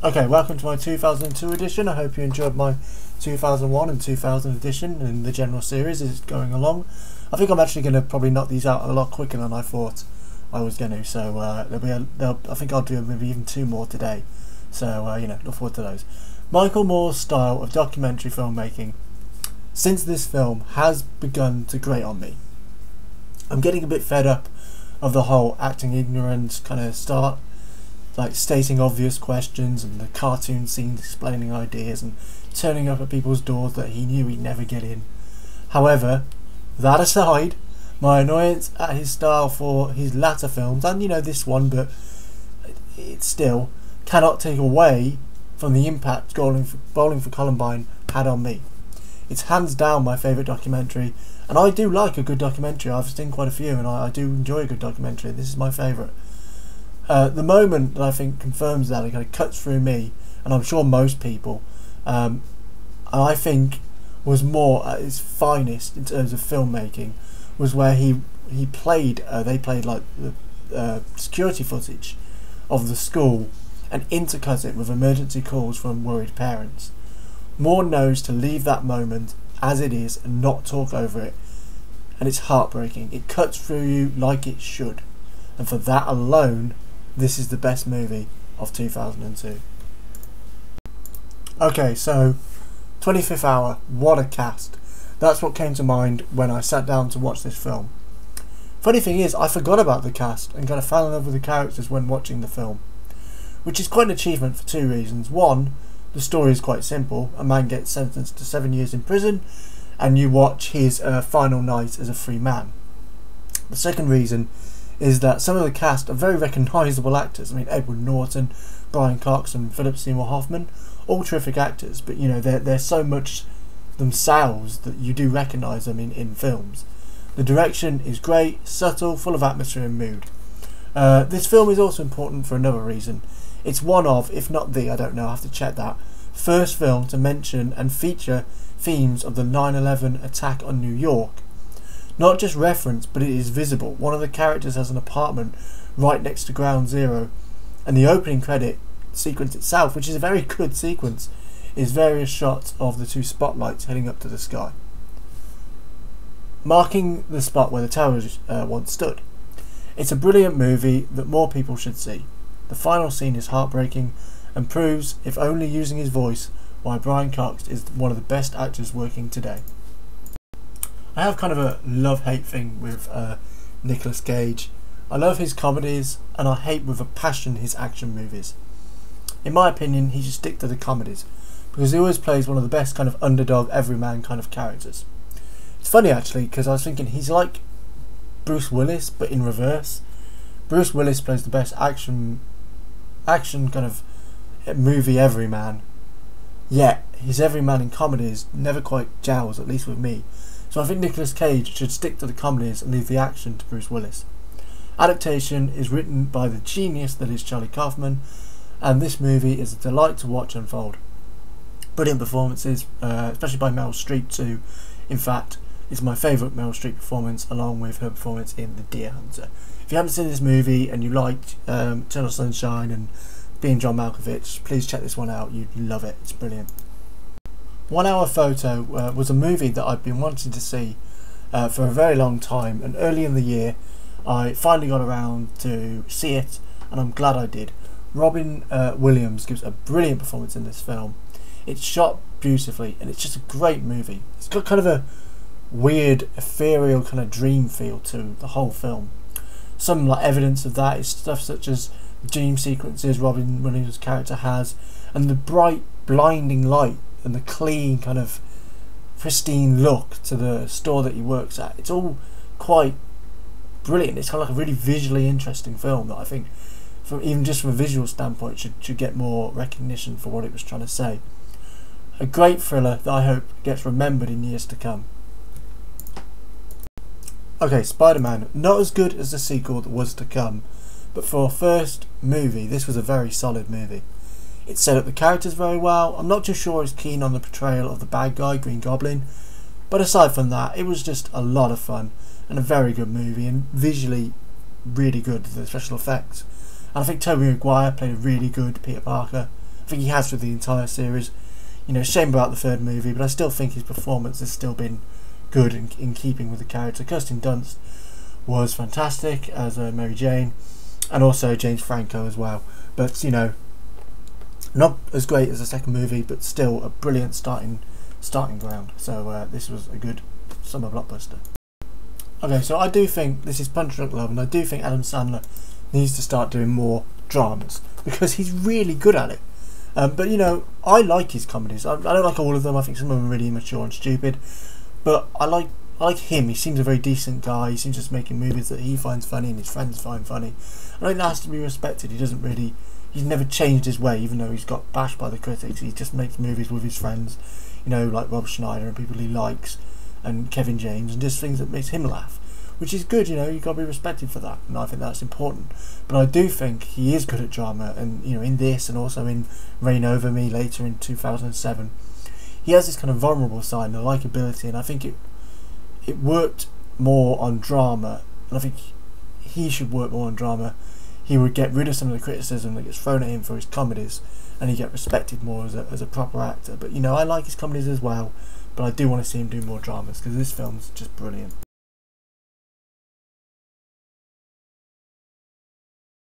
Okay, welcome to my 2002 edition. I hope you enjoyed my 2001 and 2000 edition and the general series is going along. I think I'm actually going to probably knock these out a lot quicker than I thought I was going to. So I think I'll do maybe even 2 more today. So look forward to those. Michael Moore's style of documentary filmmaking since this film has begun to grate on me. I'm getting a bit fed up of the whole acting ignorance kind of start, like stating obvious questions and the cartoon scenes explaining ideas and turning up at people's doors that he knew he'd never get in. However, that aside, my annoyance at his style for his latter films, and this one, but it still cannot take away from the impact Bowling for Columbine had on me. It's hands down my favourite documentary, and I do like a good documentary. I've seen quite a few and I do enjoy a good documentary. This is my favourite. The moment that I think confirms that, it kind of cuts through me, and I'm sure most people, I think was more at its finest in terms of filmmaking, was where they played like the security footage of the school and intercut it with emergency calls from worried parents. Moore knows to leave that moment as it is and not talk over it, and it's heartbreaking. It cuts through you like it should, and for that alone, this is the best movie of 2002. Okay, so 25th Hour, what a cast. That's what came to mind when I sat down to watch this film. Funny thing is, I forgot about the cast and kind of fell in love with the characters when watching the film, which is quite an achievement for 2 reasons. One, the story is quite simple. A man gets sentenced to 7 years in prison and you watch his final night as a free man. The second reason is that some of the cast are very recognisable actors. I mean, Edward Norton, Brian Cox and Philip Seymour Hoffman, all terrific actors, but they're so much themselves that you do recognise them in films. The direction is great, subtle, full of atmosphere and mood. This film is also important for another reason. It's one of, if not the, I don't know, I have to check that, first film to mention and feature themes of the 9/11 attack on New York. Not just reference, but it is visible. One of the characters has an apartment right next to Ground Zero, and the opening credit sequence itself, which is a very good sequence, is various shots of the 2 spotlights heading up to the sky, marking the spot where the towers once stood. It's a brilliant movie that more people should see. The final scene is heartbreaking and proves, if only using his voice, why Brian Cox is one of the best actors working today. I have kind of a love-hate thing with Nicolas Cage. I love his comedies and I hate with a passion his action movies. In my opinion, he should stick to the comedies because he always plays one of the best kind of underdog, everyman kind of characters. It's funny actually, because I was thinking he's like Bruce Willis but in reverse. Bruce Willis plays the best action kind of movie everyman, yet his everyman in comedies never quite gels, at least with me. So I think Nicolas Cage should stick to the comedies and leave the action to Bruce Willis. Adaptation is written by the genius that is Charlie Kaufman, and this movie is a delight to watch unfold. Brilliant performances, especially by Meryl Streep too. In fact, it's my favourite Meryl Streep performance, along with her performance in The Deer Hunter. If you haven't seen this movie and you liked Eternal Sunshine and Being John Malkovich, please check this one out. You'd love it. It's brilliant. 1 Hour Photo was a movie that I've been wanting to see for a very long time, and early in the year I finally got around to see it, and I'm glad I did. Robin Williams gives a brilliant performance in this film. It's shot beautifully and it's just a great movie. It's got kind of a weird, ethereal kind of dream feel to the whole film. Some evidence of that is stuff such as the dream sequences Robin Williams' character has, and the bright, blinding light and the clean kind of pristine look to the store that he works at. It's all quite brilliant. It's kind of like a really visually interesting film that I think, even just from a visual standpoint, should get more recognition for what it was trying to say. A great thriller that I hope gets remembered in years to come. Okay, Spider-Man, not as good as the sequel that was to come, but for a first movie, this was a very solid movie. It set up the characters very well. I'm not too sure I was keen on the portrayal of the bad guy, Green Goblin, but aside from that, it was just a lot of fun and a very good movie, and visually really good, the special effects. And I think Tobey Maguire played a really good Peter Parker. I think he has with the entire series. You know, shame about the third movie, but I still think his performance has still been good in keeping with the character. Kirsten Dunst was fantastic as Mary Jane, and also James Franco as well. But, you know, not as great as the second movie, but still a brilliant starting ground. So this was a good summer blockbuster. Okay, so I do think this is Punch Drunk Love, and I do think Adam Sandler needs to start doing more dramas because he's really good at it. But, you know, I like his comedies. I don't like all of them. I think some of them are really immature and stupid. But I like him. He seems a very decent guy. He seems just making movies that he finds funny and his friends find funny. I think that has to be respected. He's never changed his way, even though he's got bashed by the critics. He just makes movies with his friends, you know, like Rob Schneider and people he likes, and Kevin James, and just things that makes him laugh, which is good. You know, you've got to be respected for that, and I think that's important. But I do think he is good at drama, and, you know, in this and also in Reign Over Me later in 2007, he has this kind of vulnerable side and a likability, and I think it worked more on drama, and I think he should work more on drama. He would get rid of some of the criticism that gets thrown at him for his comedies, and he'd get respected more as a proper actor. But, you know, I like his comedies as well, but I do want to see him do more dramas because this film's just brilliant.